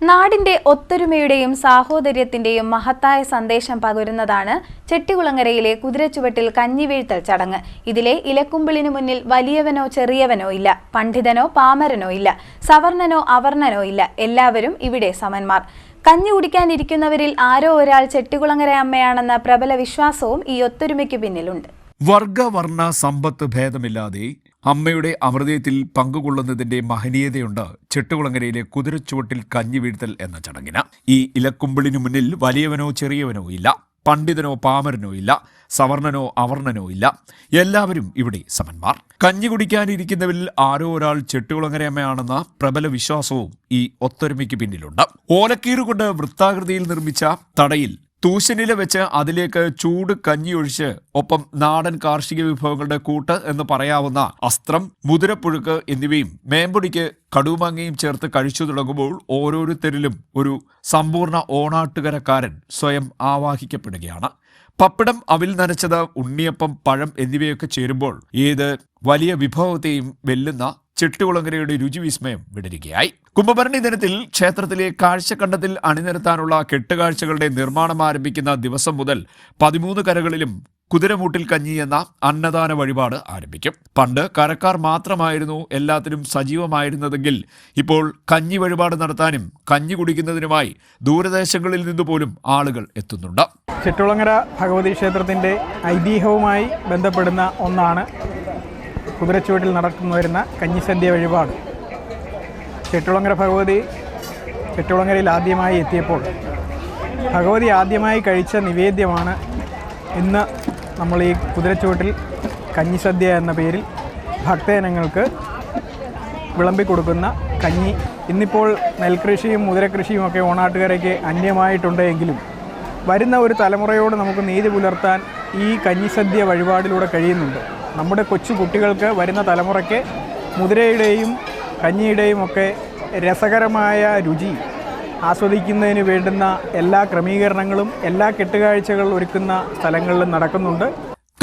നാടിന്റെ ഒത്തൊരുമയുടെയും സാഹോദര്യത്തിന്റെയും മഹത്തായ സന്ദേശം പകരുന്നതാണ് ചെട്ടികുളങ്ങരയിലെ കുതിരച്ചുവട്ടിൽ കഞ്ഞിവീഴ്ത്തൽ ചടങ്ങ്. ഇതിലെ ഇലക്കുമ്പിളിനു മുന്നിൽ വലിയവനോ ചെറിയവനോ ഇല്ല, പണ്ഡിതനോ പാമരനോ ഇല്ല, സവർണനോ അവർണനോ ഇല്ല, എല്ലാവരും ഇവിടെ സമന്മാർ. കഞ്ഞി കുടിക്കാനിരിക്കുന്നവരിൽ ആരോ ഒരാൾ ചെട്ടികുളങ്ങര അമ്മയാണെന്ന പ്രബല വിശ്വാസവും ഈ ഒത്തൊരുമയ്ക്ക് പിന്നിലുണ്ട്. വർഗവർണ്ണ സമ്പത്ത് ഭേദമില്ലാതെ അമ്മയുടെ അമൃതത്തിൽ പങ്കുകൊള്ളുന്നതിന്റെ മഹനീയതയുണ്ട് ചെട്ടികുളങ്ങരയിലെ കുതിരച്ചുവട്ടിൽ കഞ്ഞി വീഴ്ത്തൽ എന്ന ചടങ്ങിന്. ഈ ഇലക്കുമ്പിളിനു മുന്നിൽ വലിയവനോ ചെറിയവനോ ഇല്ല, പണ്ഡിതനോ പാമരനോ ഇല്ല, സവർണനോ അവർണനോ ഇല്ല, എല്ലാവരും ഇവിടെ സമന്മാർ. കഞ്ഞി കുടിക്കാനിരിക്കുന്നവരിൽ ആരോ ഒരാൾ ചെട്ടികുളങ്ങരയമ്മയാണെന്ന പ്രബല വിശ്വാസവും ഈ ഒത്തൊരുമയ്ക്ക് പിന്നിലുണ്ട്. ഓലക്കീറുകൊണ്ട് വൃത്താകൃതിയിൽ നിർമ്മിച്ച തടയിൽ തൂശനില വെച്ച് അതിലേക്ക് ചൂട് കഞ്ഞിയൊഴിച്ച് ഒപ്പം നാടൻ കാർഷിക വിഭവങ്ങളുടെ കൂട്ട് എന്ന് പറയാവുന്ന അസ്ത്രം, മുതിരപ്പുഴുക്ക് എന്നിവയും മേമ്പൊടിക്ക് കടുമാങ്ങയും ചേർത്ത് കഴിച്ചു തുടങ്ങുമ്പോൾ ഓരോരുത്തരിലും ഒരു സമ്പൂർണ്ണ ഓണാട്ടുകരക്കാരൻ സ്വയം ആവാഹിക്കപ്പെടുകയാണ്. പപ്പടം, അവിൽ നനച്ചത്, ഉണ്ണിയപ്പം, പഴം എന്നിവയൊക്കെ ചേരുമ്പോൾ ഏത് വലിയ വിഭവത്തെയും വെല്ലുന്ന ചെട്ടികുളങ്ങരയുടെ രുചിവിസ്മയം വിടരുകയായി. കുംഭഭരണി ദിനത്തിൽ ക്ഷേത്രത്തിലെ കാഴ്ചക്കണ്ടത്തിൽ അണിനിരത്താനുള്ള കെട്ടുകാഴ്ചകളുടെ നിർമ്മാണം ആരംഭിക്കുന്ന ദിവസം മുതൽ 13 കരകളിലും കുതിരമൂട്ടിൽ കഞ്ഞി എന്ന അന്നദാന വഴിപാട് ആരംഭിക്കും. പണ്ട് കരക്കാർ മാത്രമായിരുന്നു എല്ലാത്തിനും സജീവമായിരുന്നതെങ്കിൽ ഇപ്പോൾ കഞ്ഞി വഴിപാട് നടത്താനും കഞ്ഞി കുടിക്കുന്നതിനുമായി ദൂരദേശങ്ങളിൽ നിന്നുപോലും ആളുകൾ എത്തുന്നുണ്ട്. ചെട്ടികുളങ്ങര ഭഗവതി ക്ഷേത്രത്തിൻ്റെ ഐതിഹ്യവുമായി ബന്ധപ്പെടുന്ന ഒന്നാണ് കുതിരച്ചുവട്ടിൽ നടന്നു വരുന്ന കഞ്ഞിസദ്യ വഴിപാട്. ചെട്ടികുളങ്ങര ഭഗവതി ചെട്ടികുളങ്ങരയിൽ ആദ്യമായി എത്തിയപ്പോൾ ഭഗവതി ആദ്യമായി കഴിച്ച നിവേദ്യമാണ് ഇന്ന് നമ്മൾ ഈ കുതിരച്ചുവട്ടിൽ കഞ്ഞിസദ്യ എന്ന പേരിൽ ഭക്തജനങ്ങൾക്ക് വിളമ്പിക്കൊടുക്കുന്ന കഞ്ഞി. ഇന്നിപ്പോൾ നെൽകൃഷിയും മുതിരക്കൃഷിയും ഒക്കെ ഓണാട്ടുകരയ്ക്ക് അന്യമായിട്ടുണ്ടെങ്കിലും വരുന്ന ഒരു തലമുറയോട് നമുക്ക് നീതി പുലർത്താൻ ഈ കഞ്ഞിസദ്യ വഴിപാടിലൂടെ കഴിയുന്നുണ്ട്. നമ്മുടെ കൊച്ചു കുട്ടികൾക്ക്, വരുന്ന തലമുറയ്ക്ക് മുതിരയുടെയും കഞ്ഞിയുടെയും ഒക്കെ രസകരമായ രുചി ആസ്വദിക്കുന്നതിന് വേണ്ടുന്ന എല്ലാ ക്രമീകരണങ്ങളും എല്ലാ കെട്ടുകാഴ്ചകൾ ഒരുക്കുന്ന സ്ഥലങ്ങളിലും നടക്കുന്നുണ്ട്.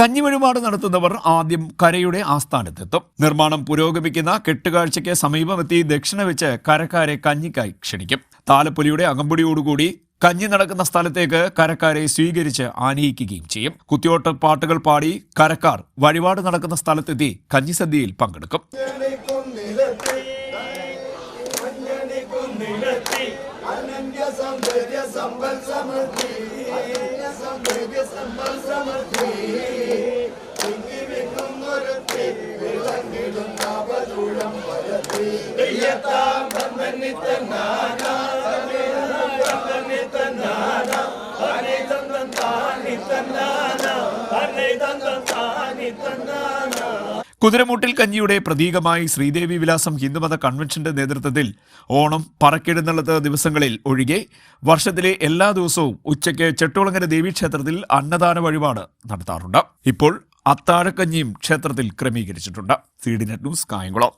കഞ്ഞി വഴിപാട് നടത്തുന്നവർ ആദ്യം കരയുടെ ആസ്ഥാനത്തെത്തും. നിർമ്മാണം പുരോഗമിക്കുന്ന കെട്ടുകാഴ്ചയ്ക്ക് സമീപമെത്തി ദക്ഷിണ വെച്ച് കരക്കാരെ കഞ്ഞിക്കായി ക്ഷണിക്കും. താലപ്പൊലിയുടെ അകമ്പടിയോടുകൂടി കഞ്ഞി നടക്കുന്ന സ്ഥലത്തേക്ക് കരക്കാരെ സ്വീകരിച്ച് ആനയിക്കുകയും ചെയ്യും. കുത്തിയോട്ട പാട്ടുകൾ പാടി കരക്കാർ വഴിപാട് നടക്കുന്ന സ്ഥലത്തെത്തി കഞ്ഞിസദ്യയിൽ പങ്കെടുക്കും. കുതിരമൂട്ടിൽ കഞ്ഞിയുടെ പ്രതീകമായി ശ്രീദേവി വിലാസം ഹിന്ദുമത കൺവെൻഷന്റെ നേതൃത്വത്തിൽ ഓണം, പറക്കെഴുന്നള്ളത്ത് ദിവസങ്ങളിൽ ഒഴികെ വർഷത്തിലെ എല്ലാ ദിവസവും ഉച്ചയ്ക്ക് ചെട്ടികുളങ്ങര ദേവീക്ഷേത്രത്തിൽ അന്നദാന വഴിപാട് നടത്താറുണ്ട്. ഇപ്പോൾ അത്താഴക്കഞ്ഞിയും ക്ഷേത്രത്തിൽ ക്രമീകരിച്ചിട്ടുണ്ട്. CDNet news, Kayamkulam.